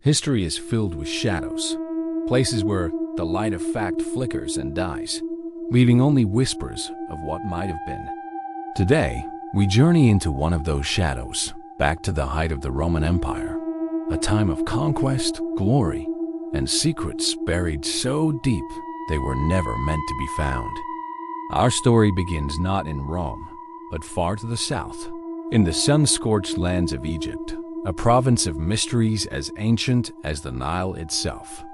History is filled with shadows, places where the light of fact flickers and dies, leaving only whispers of what might have been. Today, we journey into one of those shadows, back to the height of the Roman Empire, a time of conquest, glory, and secrets buried so deep they were never meant to be found. Our story begins not in Rome, but far to the south, in the sun-scorched lands of Egypt, a province of mysteries as ancient as the Nile itself.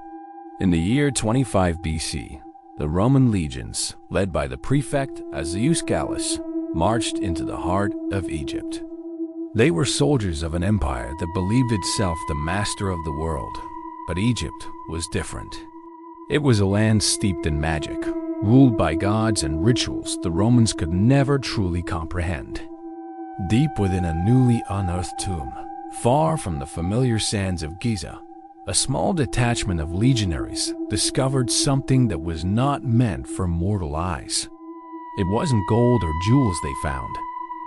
In the year 25 BC, the Roman legions, led by the prefect Azius Gallus, marched into the heart of Egypt. They were soldiers of an empire that believed itself the master of the world, but Egypt was different. It was a land steeped in magic, ruled by gods and rituals the Romans could never truly comprehend. Deep within a newly unearthed tomb, far from the familiar sands of Giza, a small detachment of legionaries discovered something that was not meant for mortal eyes. It wasn't gold or jewels they found,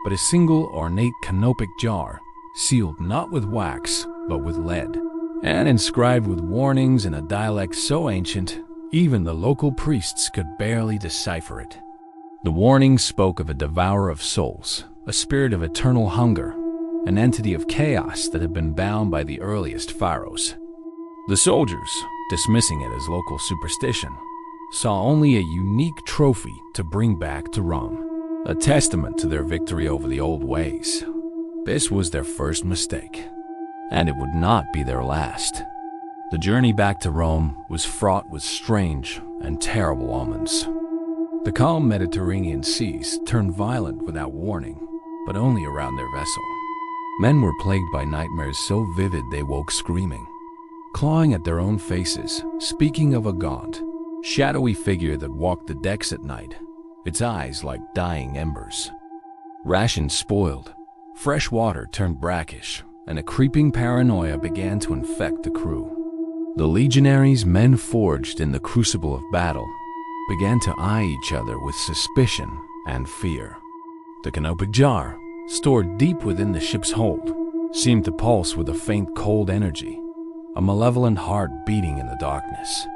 but a single ornate canopic jar, sealed not with wax, but with lead, and inscribed with warnings in a dialect so ancient, even the local priests could barely decipher it. The warnings spoke of a devourer of souls, a spirit of eternal hunger, an entity of chaos that had been bound by the earliest pharaohs. The soldiers, dismissing it as local superstition, saw only a unique trophy to bring back to Rome, a testament to their victory over the old ways. This was their first mistake, and it would not be their last. The journey back to Rome was fraught with strange and terrible omens. The calm Mediterranean seas turned violent without warning, but only around their vessel. Men were plagued by nightmares so vivid they woke screaming, clawing at their own faces, speaking of a gaunt, shadowy figure that walked the decks at night, its eyes like dying embers. Rations spoiled, fresh water turned brackish, and a creeping paranoia began to infect the crew. The legionaries, men forged in the crucible of battle, began to eye each other with suspicion and fear. The canopic jar, stored deep within the ship's hold, seemed to pulse with a faint cold energy, a malevolent heart beating in the darkness.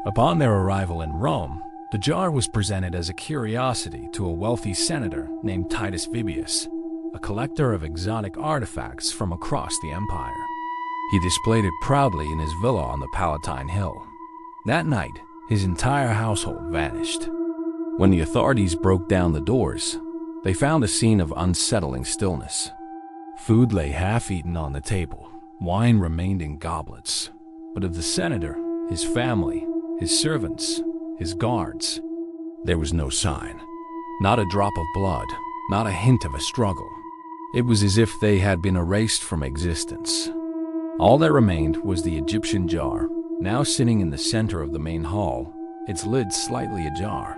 Upon their arrival in Rome, the jar was presented as a curiosity to a wealthy senator named Titus Vibius, a collector of exotic artifacts from across the empire. He displayed it proudly in his villa on the Palatine Hill. That night, his entire household vanished. When the authorities broke down the doors, they found a scene of unsettling stillness. Food lay half-eaten on the table, wine remained in goblets, but of the senator, his family, his servants, his guards, there was no sign. Not a drop of blood, not a hint of a struggle. It was as if they had been erased from existence. All that remained was the Egyptian jar, now sitting in the center of the main hall, its lid slightly ajar.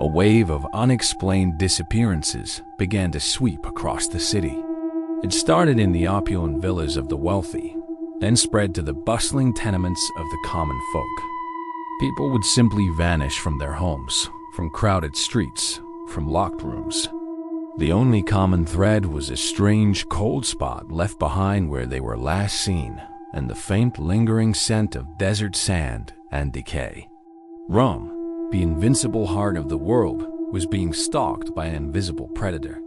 A wave of unexplained disappearances began to sweep across the city. It started in the opulent villas of the wealthy, then spread to the bustling tenements of the common folk. People would simply vanish from their homes, from crowded streets, from locked rooms. The only common thread was a strange cold spot left behind where they were last seen, and the faint lingering scent of desert sand and decay. Rome, the invincible heart of the world, was being stalked by an invisible predator.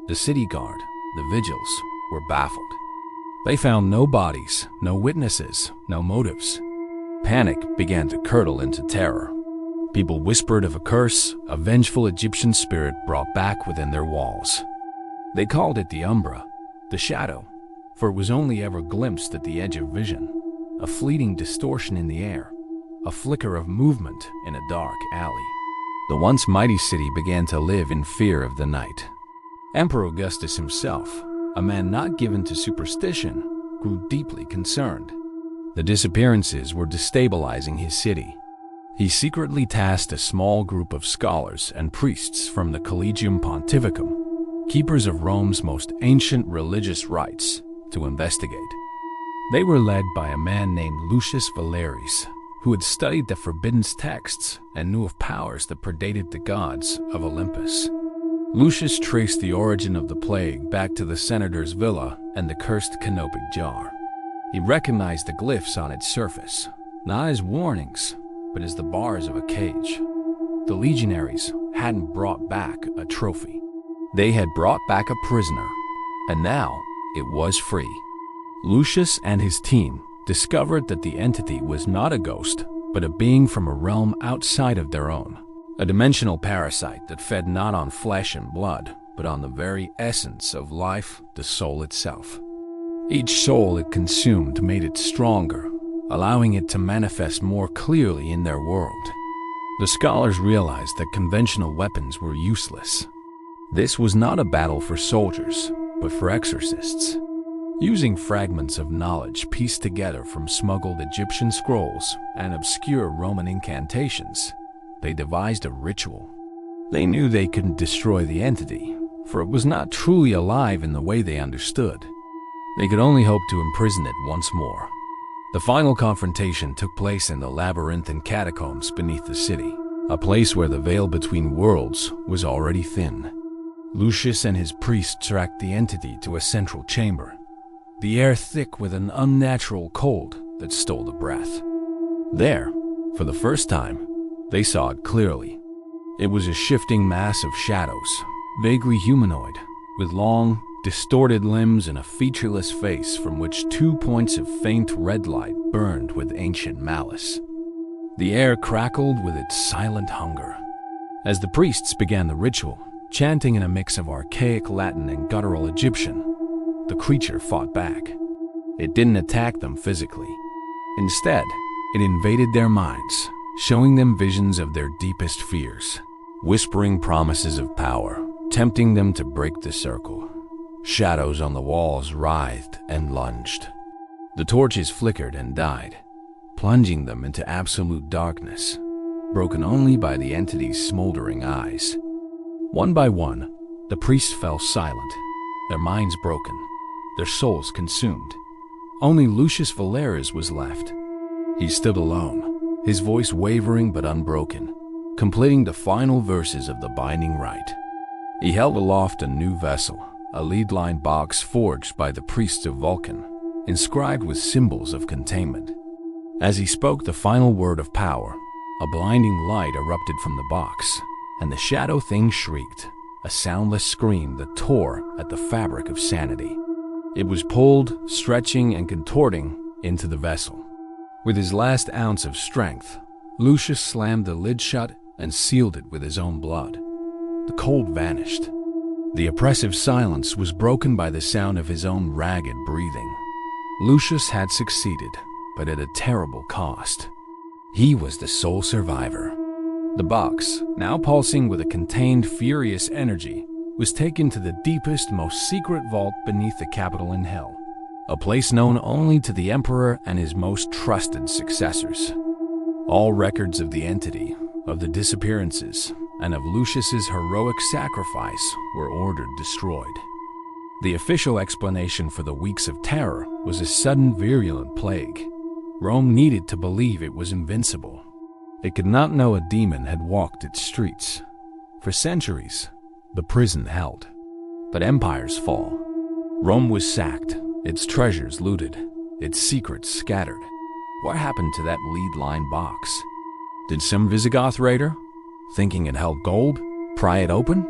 The city guard, the vigils, were baffled. They found no bodies, no witnesses, no motives. Panic began to curdle into terror. People whispered of a curse, a vengeful Egyptian spirit brought back within their walls. They called it the Umbra, the shadow, for it was only ever glimpsed at the edge of vision, a fleeting distortion in the air, a flicker of movement in a dark alley. The once mighty city began to live in fear of the night. Emperor Augustus himself, a man not given to superstition, grew deeply concerned. The disappearances were destabilizing his city. He secretly tasked a small group of scholars and priests from the Collegium Pontificum, keepers of Rome's most ancient religious rites, to investigate. They were led by a man named Lucius Valerius, who had studied the forbidden texts and knew of powers that predated the gods of Olympus. Lucius traced the origin of the plague back to the senator's villa and the cursed canopic jar. He recognized the glyphs on its surface, not as warnings, but as the bars of a cage. The legionaries hadn't brought back a trophy. They had brought back a prisoner, and now it was free. Lucius and his team discovered that the entity was not a ghost, but a being from a realm outside of their own. A dimensional parasite that fed not on flesh and blood, but on the very essence of life, the soul itself. Each soul it consumed made it stronger, allowing it to manifest more clearly in their world. The scholars realized that conventional weapons were useless. This was not a battle for soldiers, but for exorcists. Using fragments of knowledge pieced together from smuggled Egyptian scrolls and obscure Roman incantations, they devised a ritual. They knew they couldn't destroy the entity, for it was not truly alive in the way they understood. They could only hope to imprison it once more. The final confrontation took place in the labyrinthine catacombs beneath the city, a place where the veil between worlds was already thin. Lucius and his priests tracked the entity to a central chamber, the air thick with an unnatural cold that stole the breath. There, for the first time, they saw it clearly. It was a shifting mass of shadows, vaguely humanoid, with long, distorted limbs and a featureless face from which 2 points of faint red light burned with ancient malice. The air crackled with its silent hunger. As the priests began the ritual, chanting in a mix of archaic Latin and guttural Egyptian, the creature fought back. It didn't attack them physically. Instead, it invaded their minds, showing them visions of their deepest fears, whispering promises of power, tempting them to break the circle. Shadows on the walls writhed and lunged. The torches flickered and died, plunging them into absolute darkness, broken only by the entity's smoldering eyes. One by one, the priests fell silent, their minds broken, their souls consumed. Only Lucius Valerius was left. He stood alone, his voice wavering but unbroken, completing the final verses of the binding rite. He held aloft a new vessel, a lead-lined box forged by the priests of Vulcan, inscribed with symbols of containment. As he spoke the final word of power, a blinding light erupted from the box, and the shadow thing shrieked, a soundless scream that tore at the fabric of sanity. It was pulled, stretching and contorting into the vessel. With his last ounce of strength, Lucius slammed the lid shut and sealed it with his own blood. The cold vanished. The oppressive silence was broken by the sound of his own ragged breathing. Lucius had succeeded, but at a terrible cost. He was the sole survivor. The box, now pulsing with a contained, furious energy, was taken to the deepest, most secret vault beneath the capital in hell, a place known only to the Emperor and his most trusted successors. All records of the entity, of the disappearances, and of Lucius's heroic sacrifice were ordered destroyed. The official explanation for the weeks of terror was a sudden virulent plague. Rome needed to believe it was invincible. It could not know a demon had walked its streets. For centuries, the prison held. But empires fall. Rome was sacked, its treasures looted, its secrets scattered. What happened to that lead-lined box? Did some Visigoth raider, thinking it held gold, pry it open?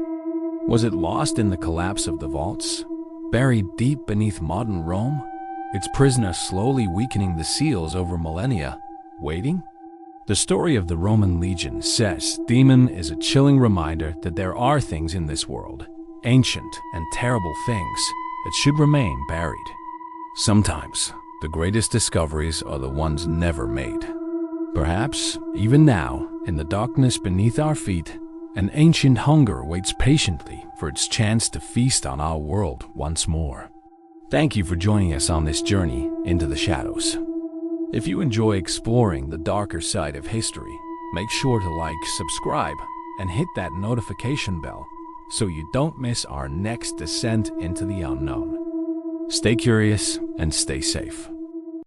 Was it lost in the collapse of the vaults, buried deep beneath modern Rome, its prisoner slowly weakening the seals over millennia, waiting? The story of the Roman legion says demon is a chilling reminder that there are things in this world, ancient and terrible things, that should remain buried. Sometimes, the greatest discoveries are the ones never made. Perhaps, even now, in the darkness beneath our feet, an ancient hunger waits patiently for its chance to feast on our world once more. Thank you for joining us on this journey into the shadows. If you enjoy exploring the darker side of history, make sure to like, subscribe, and hit that notification bell so you don't miss our next descent into the unknown. Stay curious and stay safe.